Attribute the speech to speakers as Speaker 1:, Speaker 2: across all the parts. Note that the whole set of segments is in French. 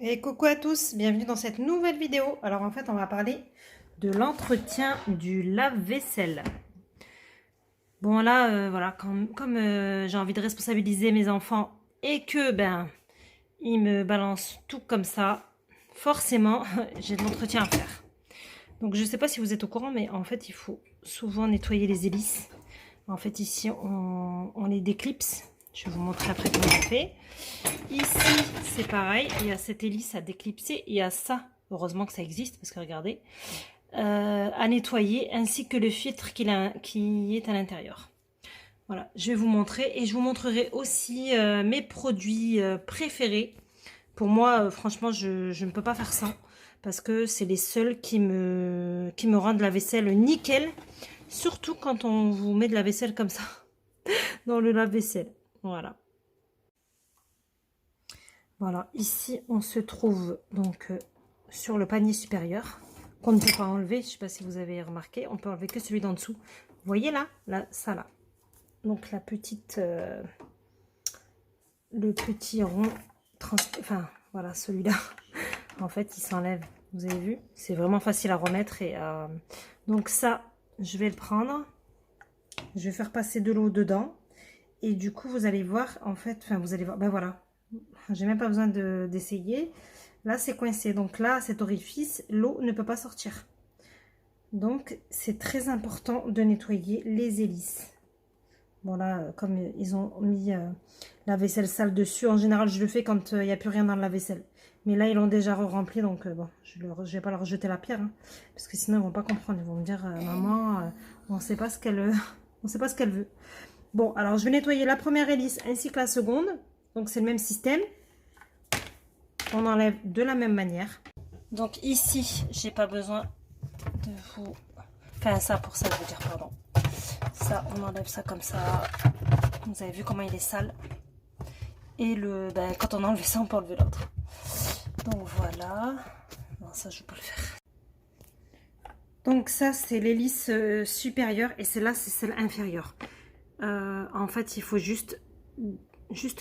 Speaker 1: Et coucou à tous, bienvenue dans cette nouvelle vidéo. Alors en fait, on va parler de l'entretien du lave-vaisselle. Bon là, voilà, comme j'ai envie de responsabiliser mes enfants et que ils me balancent tout comme ça, forcément, j'ai de l'entretien à faire. Donc je sais pas si vous êtes au courant, mais en fait, il faut souvent nettoyer les hélices. En fait, ici, on les déclipse. Je vais vous montrer après comment on fait. Ici, c'est pareil. Il y a cette hélice à déclipser. Il y a ça, heureusement que ça existe, parce que regardez, à nettoyer, ainsi que le filtre qui est à l'intérieur. Voilà, je vais vous montrer. Et je vous montrerai aussi mes produits préférés. Pour moi, franchement, je ne peux pas faire sans. Parce que c'est les seuls qui me rendent la vaisselle nickel. Surtout quand on vous met de la vaisselle comme ça dans le lave-vaisselle. Voilà. Voilà, ici on se trouve donc sur le panier supérieur qu'on ne peut pas enlever. Je ne sais pas si vous avez remarqué, on peut enlever que celui d'en dessous. Vous voyez là, ça là. Donc la petite, le petit rond, enfin voilà celui-là. En fait, il s'enlève. Vous avez vu, c'est vraiment facile à remettre et donc ça, je vais le prendre. Je vais faire passer de l'eau dedans et du coup vous allez voir en fait, enfin vous allez voir, ben voilà. J'ai même pas besoin d'essayer. Là, c'est coincé. Donc là, cet orifice, l'eau ne peut pas sortir. Donc, c'est très important de nettoyer les hélices. Bon là, comme ils ont mis la vaisselle sale dessus, en général, je le fais quand il n'y a plus rien dans la vaisselle. Mais là, ils l'ont déjà rempli, donc bon, je vais pas leur jeter la pierre. Hein, parce que sinon, ils vont pas comprendre. Ils vont me dire, maman, on sait pas ce qu'elle on sait pas ce qu'elle veut. Bon, alors, je vais nettoyer la première hélice ainsi que la seconde. Donc, c'est le même système. On enlève de la même manière. Donc ici, j'ai pas besoin de vous... Enfin, ça, pour ça, je veux dire, pardon. Ça, on enlève ça comme ça. Vous avez vu comment il est sale. Et quand on enlève ça, on peut enlever l'autre. Donc voilà. Non, ça, je peux le faire. Donc ça, c'est l'hélice supérieure et celle-là, c'est celle inférieure. En fait, il faut juste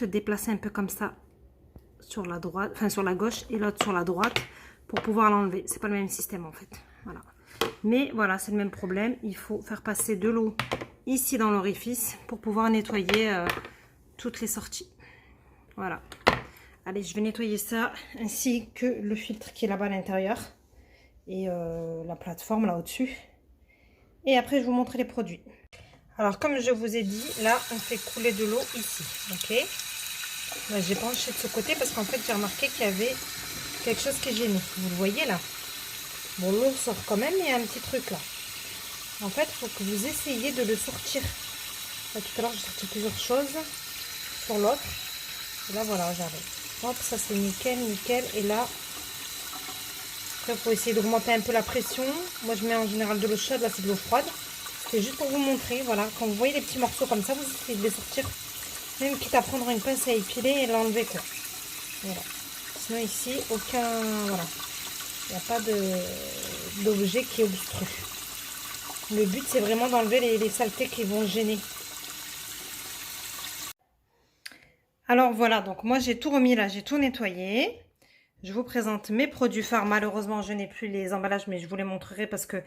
Speaker 1: déplacer un peu comme ça sur la droite, enfin sur la gauche et l'autre sur la droite pour pouvoir l'enlever. C'est pas le même système en fait. Voilà. Mais voilà, c'est le même problème. Il faut faire passer de l'eau ici dans l'orifice pour pouvoir nettoyer toutes les sorties. Voilà. Allez, je vais nettoyer ça ainsi que le filtre qui est là-bas à l'intérieur et la plateforme là au-dessus. Et après, je vous montre les produits. Alors, comme je vous ai dit, là, on fait couler de l'eau ici. Ok. Là, j'ai penché de ce côté parce qu'en fait, j'ai remarqué qu'il y avait quelque chose qui gênait. Vous le voyez là? Bon, l'eau sort quand même, mais il y a un petit truc là. En fait, il faut que vous essayiez de le sortir. Là, tout à l'heure, j'ai sorti plusieurs choses sur l'autre. Et là, voilà, j'arrive. Hop, ça c'est nickel, nickel. Et là, après, il faut essayer d'augmenter un peu la pression. Moi, je mets en général de l'eau chaude. Là, c'est de l'eau froide. C'est juste pour vous montrer. Voilà, quand vous voyez les petits morceaux comme ça, vous essayez de les sortir. Même quitte à prendre une pince à épiler et l'enlever, quoi. Voilà. Sinon, ici, aucun... Voilà. Il n'y a pas d'objet qui obstrue. Le but, c'est vraiment d'enlever les saletés qui vont gêner. Alors voilà, donc moi j'ai tout remis là, j'ai tout nettoyé. Je vous présente mes produits phares. Malheureusement, je n'ai plus les emballages, mais je vous les montrerai parce que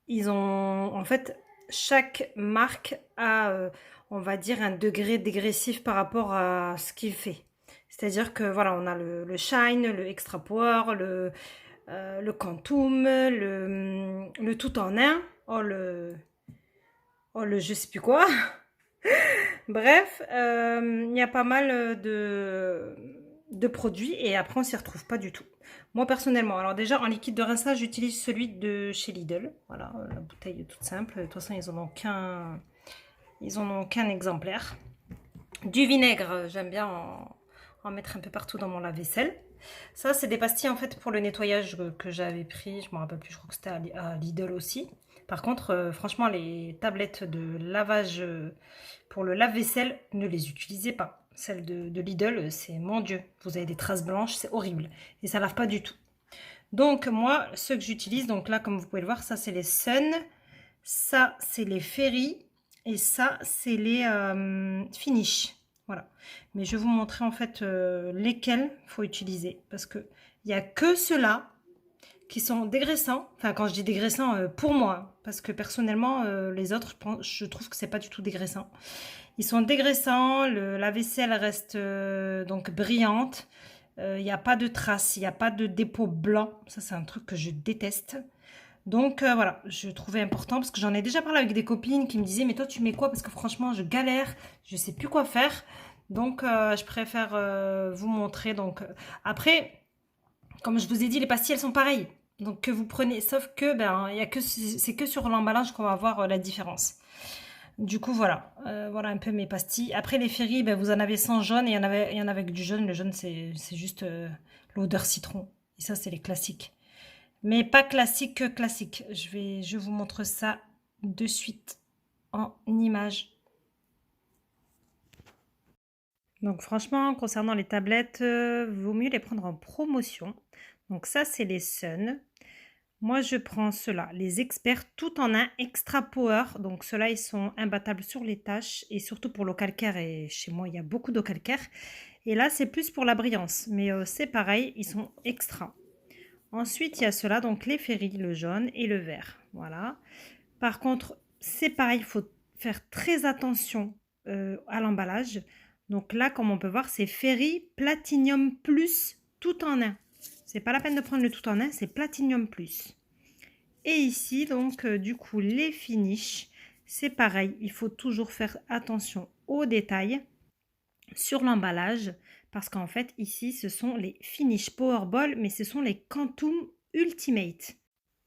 Speaker 1: ils ont... En fait, chaque marque a, on va dire, un degré dégressif par rapport à ce qu'il fait. C'est-à-dire que voilà, on a le Shine, le Extra Power, le Quantum, le tout en un, le je sais plus quoi. Bref, il y a pas mal de produits et après on s'y retrouve pas du tout. Moi personnellement, alors déjà en liquide de rinçage, j'utilise celui de chez Lidl. Voilà, la bouteille est toute simple. De toute façon, ils en ont qu'un exemplaire. Du vinaigre, j'aime bien en mettre un peu partout dans mon lave-vaisselle. Ça, c'est des pastilles en fait pour le nettoyage que j'avais pris. Je me rappelle plus, je crois que c'était à Lidl aussi. Par contre, franchement, les tablettes de lavage pour le lave-vaisselle, ne les utilisez pas. Celles de Lidl, c'est mon Dieu. Vous avez des traces blanches, c'est horrible. Et ça lave pas du tout. Donc, moi, ceux que j'utilise, donc là, comme vous pouvez le voir, ça, c'est les Sun. Ça, c'est les Fairy. Et ça, c'est les Finish. Voilà. Mais je vais vous montrer en fait lesquels il faut utiliser. Parce qu'il n'y a que ceux-là qui sont dégraissants. Enfin, quand je dis dégraissants, pour moi. Hein, parce que personnellement, les autres, je trouve que c'est pas du tout dégraissant. Ils sont dégraissants. La vaisselle reste donc brillante. Il n'y a pas de traces. Il n'y a pas de dépôt blanc. Ça, c'est un truc que je déteste. Donc voilà, je trouvais important parce que j'en ai déjà parlé avec des copines qui me disaient mais toi tu mets quoi? Parce que franchement je galère, je sais plus quoi faire. Donc je préfère vous montrer. Donc après, comme je vous ai dit, les pastilles elles sont pareilles. Donc que vous prenez, sauf que ben il y a que c'est que sur l'emballage qu'on va voir la différence. Du coup voilà, voilà un peu mes pastilles. Après les Ferry, ben, vous en avez sans jaune et il y en a avec du jaune. Le jaune c'est juste l'odeur citron. Et ça c'est les classiques. Mais pas classique que classique. Je vous montre ça de suite en image. Donc franchement, concernant les tablettes, vaut mieux les prendre en promotion. Donc ça, c'est les Sun. Moi, je prends ceux-là, les experts tout en un extra power. Donc ceux-là, ils sont imbattables sur les tâches et surtout pour l'eau calcaire. Et chez moi, il y a beaucoup d'eau calcaire. Et là, c'est plus pour la brillance. Mais c'est pareil, ils sont extra. Ensuite, il y a ceux-là, donc les Ferry, le jaune et le vert. Voilà. Par contre, c'est pareil, il faut faire très attention à l'emballage. Donc là, comme on peut voir, c'est Ferry Platinum Plus tout en un. C'est pas la peine de prendre le tout en un, c'est Platinum Plus. Et ici, donc, du coup, les finishes, c'est pareil. Il faut toujours faire attention aux détails sur l'emballage parce qu'en fait, ici, ce sont les Finish Powerball, mais ce sont les Quantum Ultimate.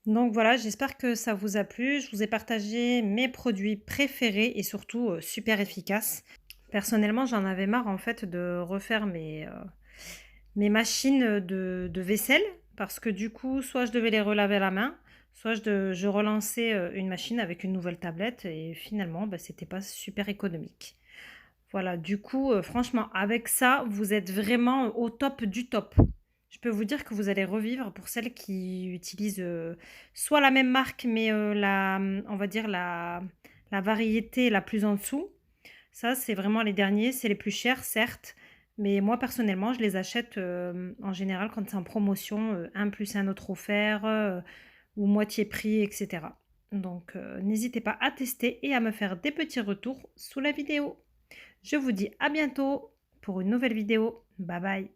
Speaker 1: Donc voilà, j'espère que ça vous a plu. Je vous ai partagé mes produits préférés et surtout super efficaces. Personnellement, j'en avais marre en fait de refaire mes machines de vaisselle parce que du coup, soit je devais les relaver à la main, soit je relançais une machine avec une nouvelle tablette et finalement, bah, c'était pas super économique. Voilà, du coup, franchement, avec ça, vous êtes vraiment au top du top. Je peux vous dire que vous allez revivre pour celles qui utilisent soit la même marque, mais on va dire la variété la plus en dessous. Ça, c'est vraiment les derniers, c'est les plus chers, certes. Mais moi, personnellement, je les achète en général quand c'est en promotion, un plus un autre offert, ou moitié prix, etc. Donc, n'hésitez pas à tester et à me faire des petits retours sous la vidéo. Je vous dis à bientôt pour une nouvelle vidéo. Bye bye.